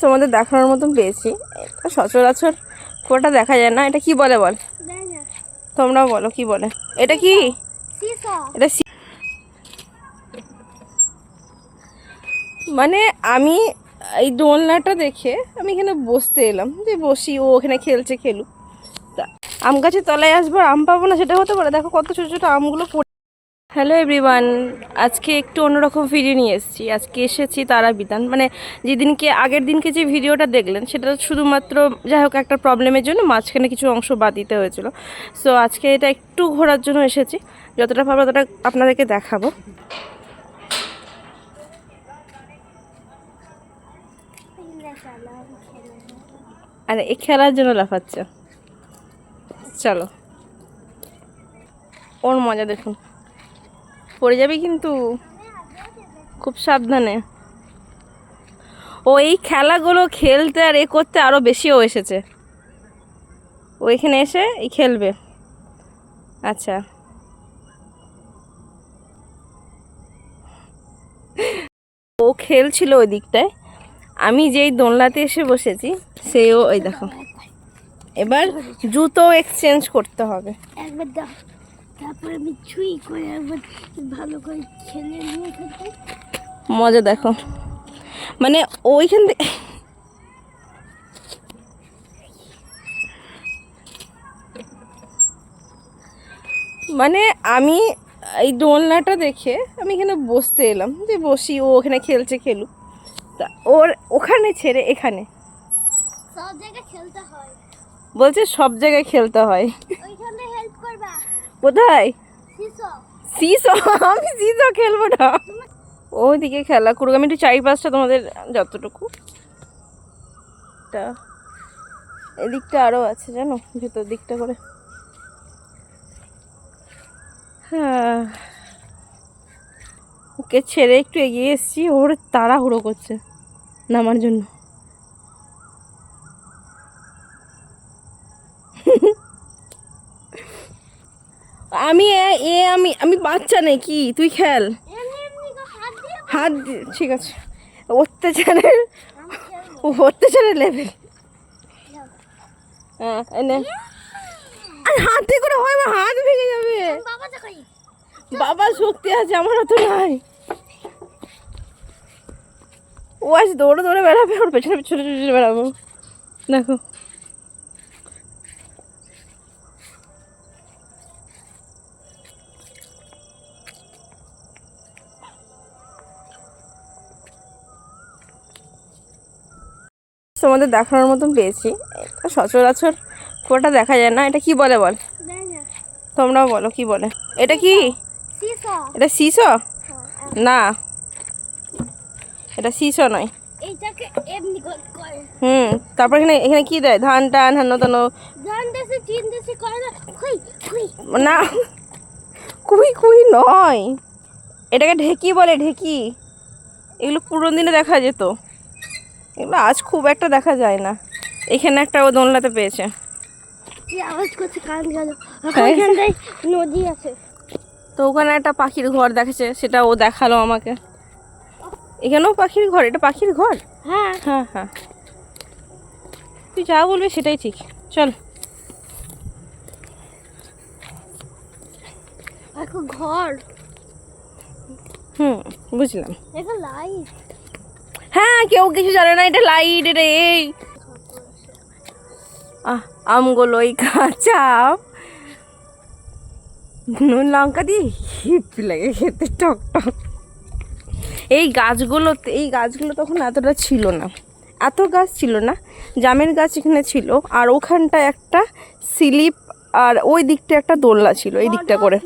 তোমাদের দেখানোর মতন পেয়েছি। এটা সচরাচর কোটা দেখা যায় না। এটা কি বলে বল, তোমরাও বলো কি বলে। এটা কি? এটা মানে আমি এই দোলনাটা দেখে আমি এখানে বসতে এলাম, যে বসি, ও ওখানে খেলছে, খেলুক। তা আম গাছের তলায় আসবো, আম পাবো না সেটা হতে পারে। দেখো কত ছোটো ছোটো আমগুলো পড়ে। হ্যালো এভরিওয়ান, আজকে একটু অন্যরকম ভিডিও নিয়ে এসেছি। আজকে এসেছি তারাবিতান, মানে যেদিনকে আগের দিনকে যে ভিডিওটা দেখলেন সেটা শুধুমাত্র যাই হোক একটা প্রবলেমের জন্য মাঝখানে কিছু অংশ বাদ দিতে হয়েছিল। সো আজকে এটা একটু ঘোরার জন্য এসেছি, যতটা পারবো ততটা আপনাদেরকে দেখাবো। আরে এই খেলার জন্য লাফাচ্ছে, চলো। ওর মজা দেখুন, পড়ে যাবে কিন্তু, খুব সাবধানে। ও এই খেলাগুলো খেলতে আর এ করতে আরও বেশিও এসেছে। ও এখানে এসে এই খেলবে। আচ্ছা, ও খেলছিল ওই দিকটায়, আমি যেই দোলনাতে এসে বসেছি সেও ওই দেখো। এবার জুতো এক্সচেঞ্জ করতে হবে। একবার দাও, তারপরে আমি ছুঁই করে একবার ভালো করে খেলে নিয়ে খেতে। মজা দেখো, মানে ওইখান থেকে মানে আমি এই দোলনাটা দেখে আমি এখানে বসতে এলাম, যে বসি, ও ওখানে খেলছে, খেলুক। তা ওর ওখানে ছেড়ে এখানে সব জায়গায় খেলতে হয়, বলছে সব জায়গায় খেলতে হয়। ওইখানে হেল্প করবা। কোথায়? CISO CISO? আমি সিসো খেলবো না। ওইদিকে খেলা করুক, আমি একটু 4-5টা তোমাদের যতটুকু। এদিকটা আরও আছে জানো, ভেতর দিকটা করে। হ্যাঁ, ওকে ছেড়ে একটু এগিয়ে এসেছি, ওর তাড়াহুড়ো করছে নামার জন্য। আমি আমি আমি বাচ্চা নাকি, তুই খেল। হাত ঠিক আছে, অত্যাচারের অত্যাচারের লেভেল। হ্যাঁ এনে, আর হাতে করে হয়, আমার হাত ভেঙে যাবে। বাবার শক্তি আছে, আমার অত নাই। ও আজ দৌড়ে দৌড়ে বেড়াবে, ওর পেছনে পেছনে পেছনে বেড়াবো। দেখো তোমাদের দেখানোর মতন পেয়েছি। এটা সচরাচর কোটা দেখা যায় না। এটা কি বলে বল, তোমরাও বলো কি বলে। এটা কি? এটা সিসো না, এটা সিসো নয়। এইটাকে এমনি করে তারপর এখানে এখানে কি দেয়, ধান টান হেন তেন। ধান দেশে চিন দেশে করে না, খুই খুই না, কুই কুই নয়, এটাকে ঢেকি বলে, ঢেকি। এগুলো পুরনো দিনে দেখা যেত, এগুলো আজ খুব একটা দেখা যায় না। এখানে একটা ও দোলনাতে পেয়েছে। কি আওয়াজ করছে, কান গেল। ওখানটায় নদী আছে, তো ওখানে একটা পাখির ঘর দেখেছে, সেটা ও দেখালো আমাকে। এখানেও পাখির ঘর, এটা পাখির ঘর। হ্যাঁ হ্যাঁ হ্যাঁ, তুই যা বলবি সেটাই ঠিক, চল। এখন ঘর, বুঝলাম। এটা লাইট। হ্যাঁ, কেউ কিছু জানে না, এটা লাইট, এটা এই আমগুলো, এই কাঁচা আম নুন লঙ্কা দিয়ে হিপি লাগে খেতে, টক টক। এই গাছগুলো তখন এতটা ছিল না, এত গাছ ছিল না। জামের গাছ এখানে ছিল, আর ওখানটায় একটা স্লিপ, আর ওই দিকটা একটা দোলনা ছিল এই দিকটা করে।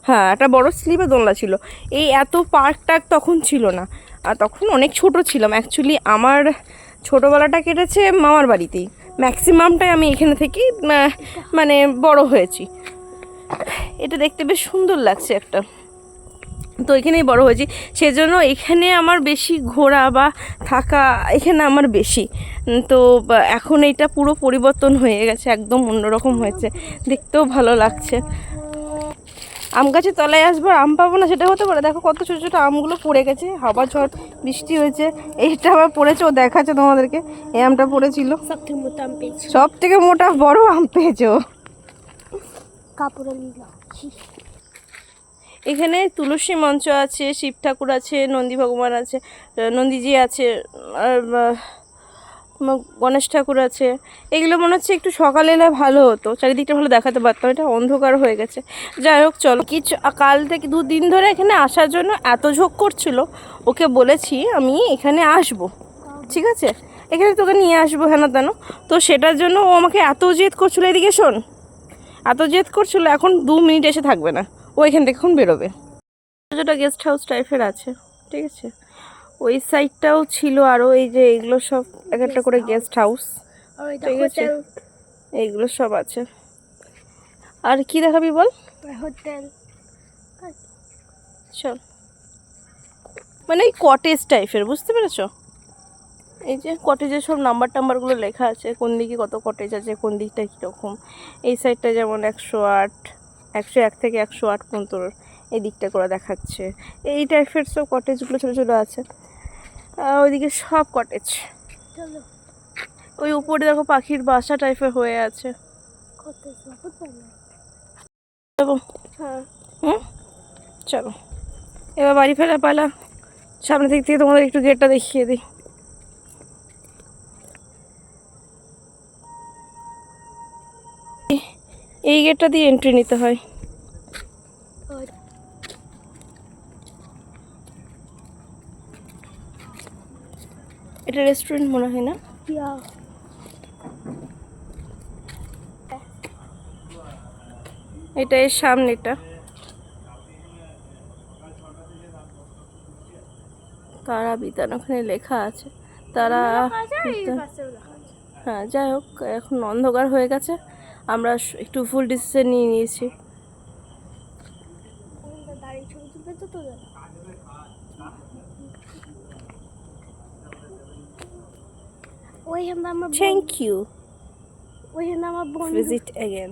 হ্যাঁ, একটা বড় স্লিপে দোলনা ছিল। এই এত পার্ক টার্ক তখন ছিল না, আর তখন অনেক ছোট ছিলাম। অ্যাকচুয়ালি আমার ছোটোবেলাটা কেটেছে মামার বাড়িতেই, ম্যাক্সিমামটাই আমি এখানে থেকেই মানে বড় হয়েছি। এটা দেখতে বেশ সুন্দর লাগছে একটা, তো এখানেই বড় হয়েছি, সেজন্য এখানে আমার বেশি ঘোরা বা থাকা এখানে আমার বেশি। তো এখন এটা পুরো পরিবর্তন হয়ে গেছে, একদম অন্যরকম হয়েছে, দেখতেও ভালো লাগছে। আম গাছের তলায় আসবো আর আম পাবো না, সেটা হতে পারে? দেখো কত ছোটো ছোটো আমগুলো পড়ে গেছে, হাওয়া ঝড় বৃষ্টি হয়েছে, এইটা আবার পড়েছে, ও দেখাচ্ছে তোমাদেরকে, এই আমটা পড়েছিল। সব থেকে মোটা আম পেয়েছি। সব থেকে মোটা বড় আম পেয়েছে ও। কাপড়ে নিল। এখানে তুলসী মঞ্চ আছে, শিব ঠাকুর আছে, নন্দী ভগবান আছে, নন্দীজি আছে, আর গণেশ ঠাকুর আছে। এগুলো মনে হচ্ছে একটু সকালে এলে ভালো হতো, চারিদিকটা ভালো দেখাতে পারতাম, এটা অন্ধকার হয়ে গেছে। যাই হোক চলো, কিছু কাল থেকে 2 দিন ধরে এখানে আসার জন্য এত ঝোঁক করছিল, ওকে বলেছি আমি এখানে আসবো, ঠিক আছে, এখানে তোকে নিয়ে আসবো হেন তেন, তো সেটার জন্য ও আমাকে এত জেদ করছিল, এদিকে শোন, এত জেদ করছিল, এখন 2 মিনিট এসে থাকবে না, ও এখান থেকে এখন বেরোবে। যেটা গেস্ট হাউস টাইপের আছে, ঠিক আছে, ওই সাইডটাও ছিল আরও, এই যে এইগুলো সব এক একটা করে গেস্ট হাউস, আর এটা ঠিক আছে, হোটেল। এইগুলো সব আছে। আর কি দেখাবি বল? হোটেল। চল, মানে এই কটেজ টাইপের, বুঝতে পেরেছো? এই যে কটেজের সব নাম্বার টাম্বারগুলো লেখা আছে, কোন দিকে কত কটেজ আছে, কোন দিকটা কীরকম। এই সাইডটা যেমন 108, 101 থেকে 108 পর্যন্ত এই দিকটা করে দেখাচ্ছে, এই টাইপের সব কটেজগুলো ছোটো ছোটো আছে। ওইদিকে সব কটেজ। চলো। ওই উপরে দেখো পাখির বাসা টাইপের হয়ে আছে। Hotel hotel. যাবো? হ্যাঁ। হুম, চলো এবার বাড়ি ফেরা পালা। সামনে দিক থেকে তোমাদের একটু গেটটা দেখিয়ে দিই। এই গেটটা দিয়ে এন্ট্রি নিতে হয়। এটা রেস্টুরেন্ট মনে হয় না? এটা এর সামনেটা, তারা বিতান ওখানে লেখা আছে, তারা হ্যাঁ। যাই হোক, এখন অন্ধকার হয়ে গেছে, আমরা একটু ফুল ডিসিশন নিয়ে নিয়েছি। ওইখানে আমার থ্যাংক ইউ, ওইখানে আমার বন্ধু ভিজিট অ্যাগেন।